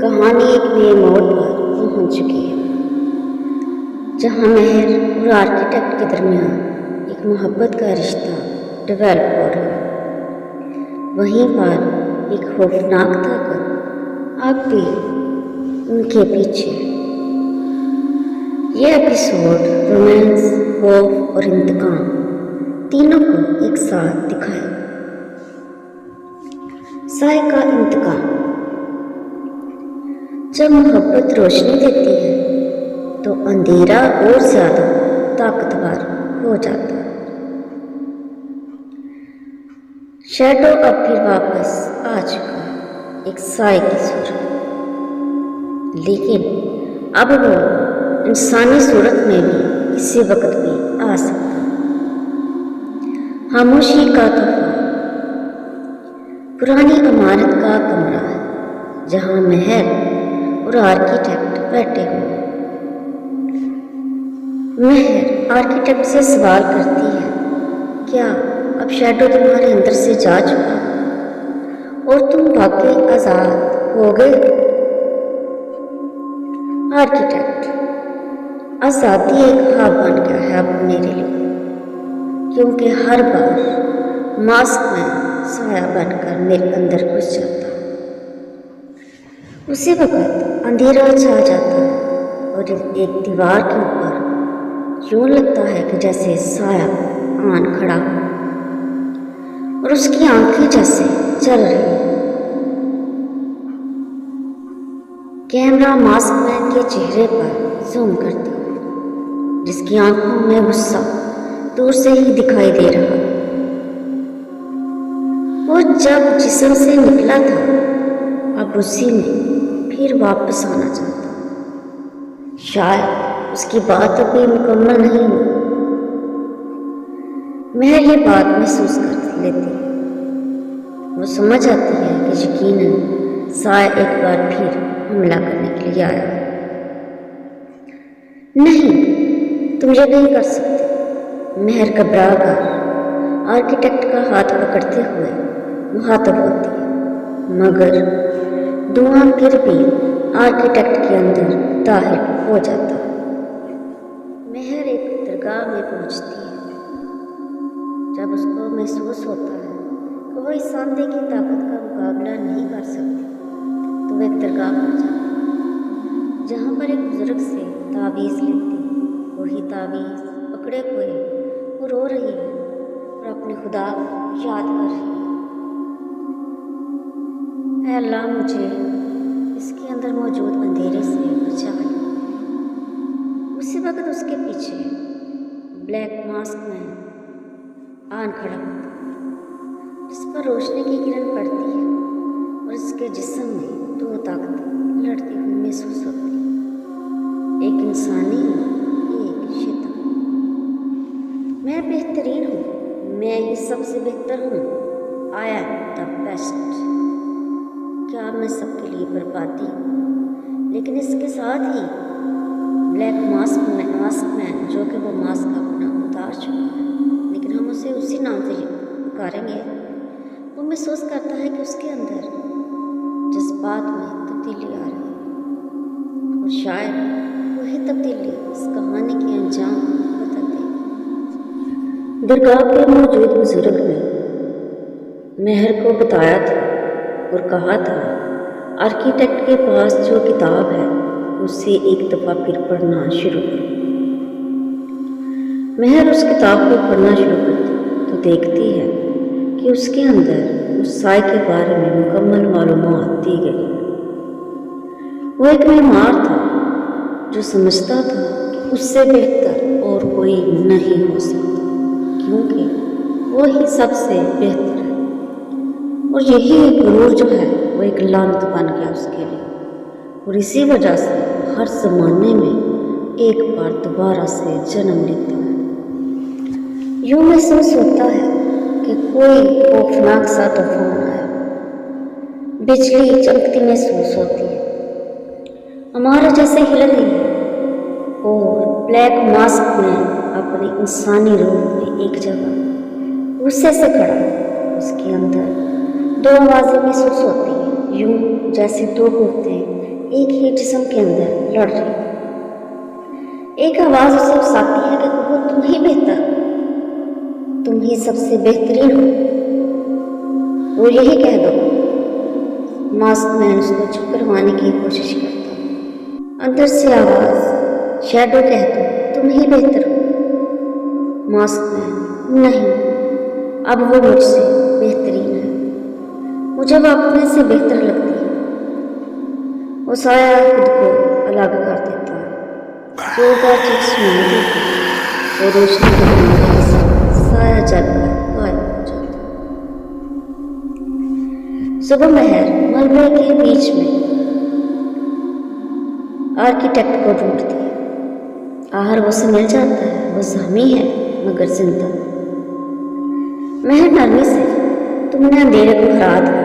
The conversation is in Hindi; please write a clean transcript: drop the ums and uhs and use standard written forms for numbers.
कहानी एक नए मोड़ पर पहुंच चुकी है, जहां महर और आर्किटेक्ट के दरमियान एक मोहब्बत का रिश्ता डेवलप हो रहा है। वहीं पर एक खौफनाक ताकत आग भी उनके पीछे। यह एपिसोड रोमांस, खौफ और इंतकाम तीनों को एक साथ दिखाया। साय का इंतकाम। जब मोहब्बत रोशनी देती है तो अंधेरा और ज्यादा ताकतवर हो जाता है। शैडो अब फिर वापस आ चुका है, एक साय की सूरत, लेकिन अब वो इंसानी सूरत में भी किसी वक्त भी आ सकता है। खामोशी का तूफान। पुरानी इमारत का कमरा है जहां महर और आर्किटेक्ट बैठे हुए। महर आर्किटेक्ट से सवाल करती है, क्या अब शैडो तुम्हारे अंदर से जा चुका और तुम वाकई आजाद हो गए? आर्किटेक्ट, आजादी एक ख्वाब बन गया है अब मेरे लिए, क्योंकि हर बार मास्क में साया बनकर मेरे अंदर घुस जाता है। उसी वक्त अंधेरा छा जाता है और एक दीवार के ऊपर यूं लगता है कि जैसे साया आन खड़ा हो और उसकी आंखें जैसे चल रही हैं। कैमरा मास्क मैन के चेहरे पर जूम करता है, जिसकी आंखों में गुस्सा दूर से ही दिखाई दे रहा है। वो जब जिस्म से निकला था, अब उसी में फिर वापस आना चाहता। शायद उसकी बात अभी मुकम्मल नहीं हुई। महर ये बात महसूस कर लेती है। वो समझ आती है कि यकीनन साय एक बार फिर हमला करने के लिए आया है। नहीं, तुम ये नहीं कर सकते। महर घबरा कर आर्किटेक्ट का हाथ पकड़ते हुए मुखातिब होती है, मगर धुआं फिर भी आर्किटेक्ट के अंदर दाखिल हो जाता है। महर एक दरगाह में पहुंचती है। जब उसको महसूस होता है कि वो इस सांदे की ताकत का मुकाबला नहीं कर सकती, तो वो एक दरगाह पर जाती है, जहाँ पर एक बुजुर्ग से तावीज़ लेती है। वही तावीज़ पकड़े हुए वो रो रही है और अपने खुदा को याद कर रही है। ऐ अल्लाह, मुझे इसके अंदर मौजूद अंधेरे से बचा ले। उसी वक्त उसके पीछे ब्लैक मास्क में आन खड़ा होता है, जिस पर रोशनी की किरण पड़ती है और उसके जिस्म में दो ताकतें लड़ती हुई महसूस होती है, एक इंसानी और एक शैतान। मैं बेहतरीन हूँ, मैं ही सबसे बेहतर हूँ। I am the best. क्या मैं सबके लिए बर्बादी? लेकिन इसके साथ ही ब्लैक मास्क मैन, जो कि वो मास्क अपना उतार चुका है, लेकिन हम उसे उसी नाम से पुकारेंगे, वो महसूस करता है कि उसके अंदर जज्बात में तब्दीली आ रही है और शायद वही तब्दीली इस कहानी के अंजाम बदल देगी। दरगाह पे मौजूद बुजुर्ग ने महर को बताया था और कहा था, आर्किटेक्ट के पास जो किताब है उसे एक दफ़ा फिर पढ़ना शुरू करो। महर उस किताब को पढ़ना शुरू करती तो देखती है कि उसके अंदर उस साय के बारे में मुकम्मल मालूमात दी गई। वो एक बीमार था जो समझता था कि उससे बेहतर और कोई नहीं हो सकता, क्योंकि वो ही सबसे बेहतर है। और यही गुरूर जो है वो एक लानत बन गया उसके लिए, और इसी वजह से हर ज़माने में एक बार दोबारा से जन्म लेता है। यूँ महसूस होता है कि कोई खौफनाक सा तूफान आया। बिजली चमकती महसूस होती है, इमारत जैसे हिल रही है और ब्लैक मास्क में अपने इंसानी रूप में एक जगह गुस्से से खड़ा। उसके अंदर दो आवाज़ें महसूस होती हैं, यूं जैसे दो कुत्ते एक ही जिस्म के अंदर लड़ रहे। एक आवाज़ उसे उकसाती है कि वो तुम ही बेहतर, तुम ही सबसे बेहतरीन हो, वो यही कह दो। मास्क मैन उसको चुप करवाने की कोशिश करता है। अंदर से आवाज़, शैडो कह दो तुम ही बेहतर हो। मास्क मैन, नहीं, अब वो मुझसे बेहतरीन है, मुझे वो अपने से बेहतर लगती है। वो साया खुद को अलग कर देता है, जोरदार चीख सुनाई देती है और रोशनी के अंदर साया जलकर गायब हो जाता है। सुबह महर मलबे के बीच में आर्किटेक्ट को ढूंढती है। आहर वो से मिल जाता है, वो ज़ख्मी है मगर जिंदा। महर नरमी से, तुमने अंधेरे को हरा दिया,